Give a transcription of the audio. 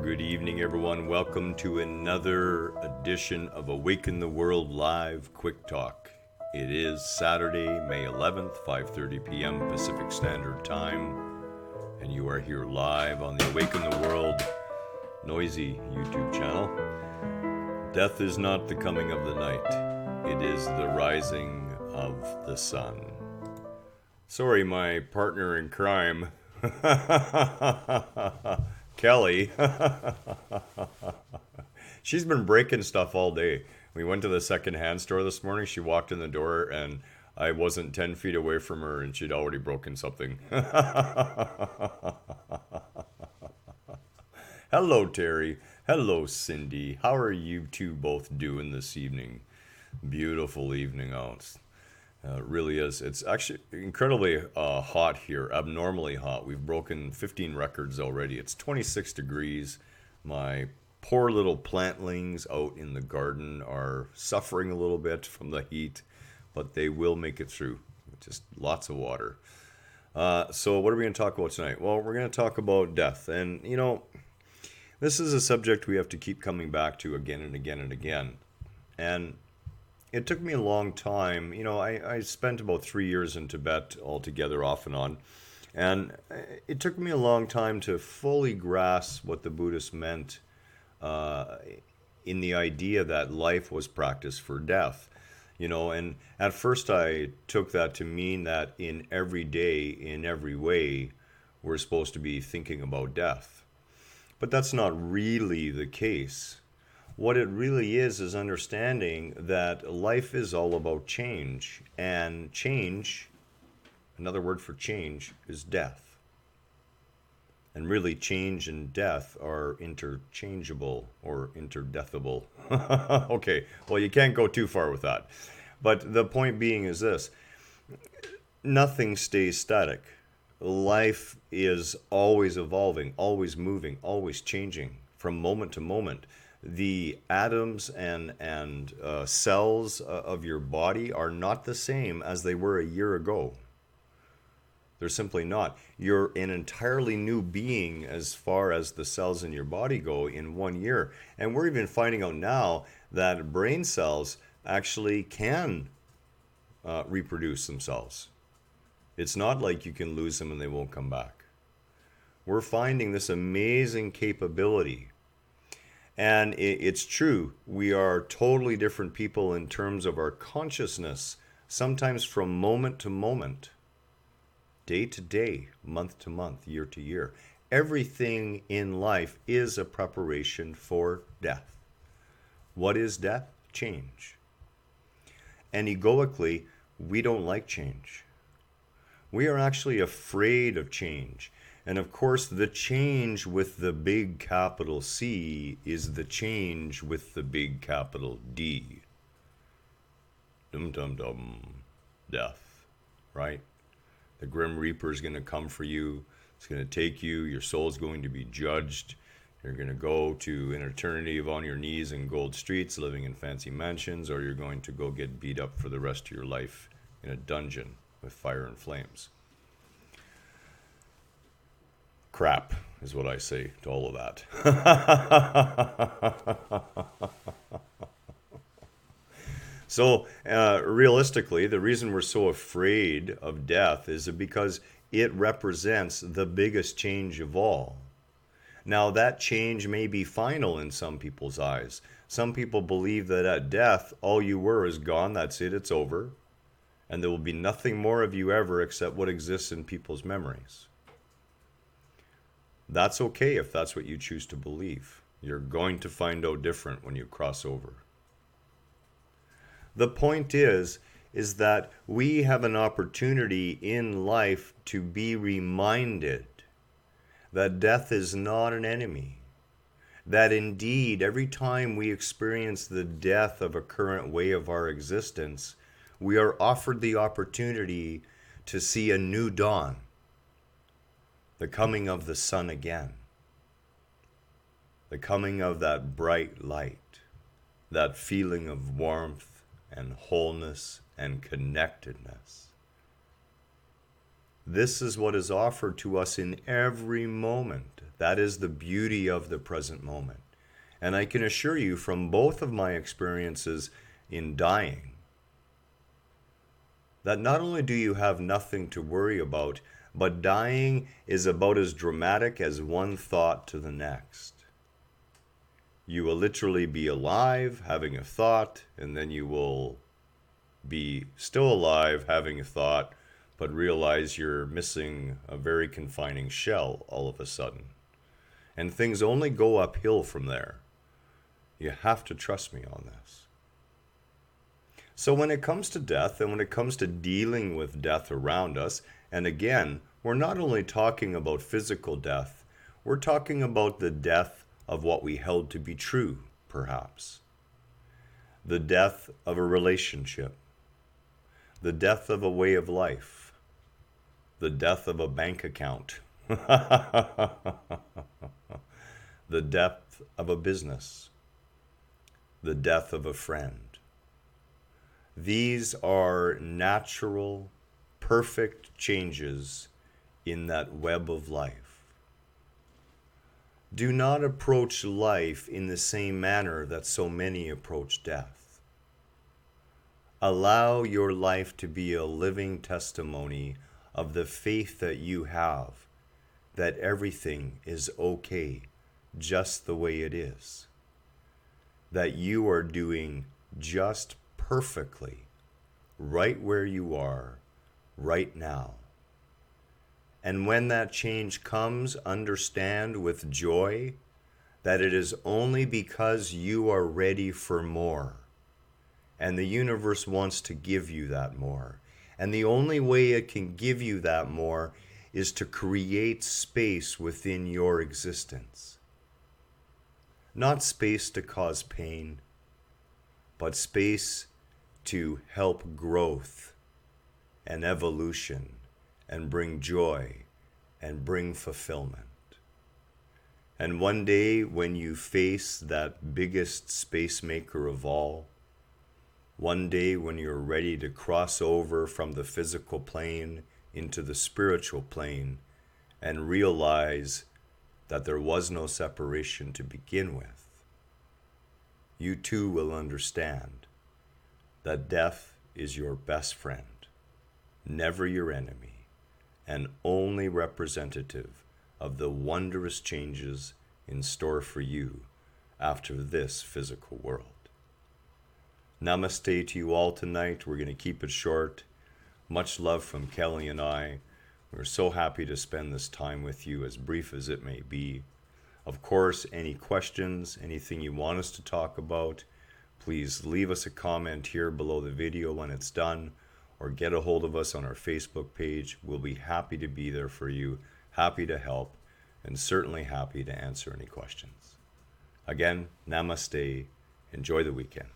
Good evening, everyone. Welcome to another edition of Awaken the World Live Quick Talk. It is Saturday, May 11th, 5:30 p.m. Pacific Standard Time, and you are here live on the Awaken the World Noisy YouTube channel. Death is not the coming of the night. It is the rising of the sun. Sorry, my partner in crime, Kelly. She's been breaking stuff all day. We went to the second-hand store this morning. She walked in the door, and I wasn't 10 feet away from her, and she'd already broken something. Hello, Terry. Hello, Cindy. How are you two both doing this evening? Beautiful evening out. It really is. It's actually incredibly hot here, abnormally hot. We've broken 15 records already. It's 26 degrees. My poor little plantlings out in the garden are suffering a little bit from the heat, but they will make it through. Just lots of water. So what are we going to talk about tonight? Well, we're going to talk about death. And, you know, this is a subject we have to keep coming back to again and again and again. And it took me a long time. You know, I spent about 3 years in Tibet altogether, off and on. And it took me a long time to fully grasp what the Buddhists meant in the idea that life was practiced for death. You know, and at first I took that to mean that in every day, in every way, we're supposed to be thinking about death. But that's not really the case. What it really is understanding that life is all about change. And change, another word for change, is death. And really, change and death are interchangeable or interdeathable. Okay, well, you can't go too far with that. But the point being is this. Nothing stays static. Life is always evolving, always moving, always changing from moment to moment. The atoms and cells of your body are not the same as they were a year ago. They're simply not. You're an entirely new being as far as the cells in your body go in 1 year. And we're even finding out now that brain cells actually can reproduce themselves. It's not like you can lose them and they won't come back. We're finding this amazing capability. And it's true, we are totally different people in terms of our consciousness, sometimes from moment to moment, day to day, month to month, year to year. Everything in life is a preparation for death. What is death? Change. And egoically, we don't like change. We are actually afraid of change. And of course, the change with the big capital C is the change with the big capital D. Dum dum dum. Death. Right? The Grim Reaper is going to come for you. It's going to take you. Your soul is going to be judged. You're going to go to an eternity of on your knees in gold streets, living in fancy mansions, or you're going to go get beat up for the rest of your life in a dungeon with fire and flames. Crap is what I say to all of that. So realistically, the reason we're so afraid of death is because it represents the biggest change of all. Now, that change may be final in some people's eyes. Some people believe that at death, all you were is gone, that's it, it's over. And there will be nothing more of you ever except what exists in people's memories. That's okay if that's what you choose to believe. You're going to find out different when you cross over. The point is that we have an opportunity in life to be reminded that death is not an enemy. That indeed, every time we experience the death of a current way of our existence, we are offered the opportunity to see a new dawn. The coming of the sun again. The coming of that bright light. That feeling of warmth and wholeness and connectedness. This is what is offered to us in every moment. That is the beauty of the present moment. And I can assure you from both of my experiences in dying that not only do you have nothing to worry about, but dying is about as dramatic as one thought to the next. You will literally be alive, having a thought, and then you will be still alive, having a thought, but realize you're missing a very confining shell all of a sudden. And things only go uphill from there. You have to trust me on this. So when it comes to death, and when it comes to dealing with death around us, and again, we're not only talking about physical death, we're talking about the death of what we held to be true, perhaps. The death of a relationship. The death of a way of life. The death of a bank account. The death of a business. The death of a friend. These are natural, perfect changes in that web of life. Do not approach life in the same manner that so many approach death. Allow your life to be a living testimony of the faith that you have, that everything is okay just the way it is, that you are doing just perfectly right where you are right now. And when that change comes, understand with joy that it is only because you are ready for more. And the universe wants to give you that more. And the only way it can give you that more is to create space within your existence. Not space to cause pain, but space to help growth and evolution and bring joy and bring fulfillment. And one day when you face that biggest space maker of all, one day when you're ready to cross over from the physical plane into the spiritual plane and realize that there was no separation to begin with, you too will understand that death is your best friend, never your enemy, and only representative of the wondrous changes in store for you after this physical world. Namaste to you all tonight. We're going to keep it short. Much love from Kelly and I. We're so happy to spend this time with you, as brief as it may be. Of course, any questions, anything you want us to talk about, please leave us a comment here below the video when it's done, or get a hold of us on our Facebook page. We'll be happy to be there for you, happy to help, and certainly happy to answer any questions. Again, namaste. Enjoy the weekend.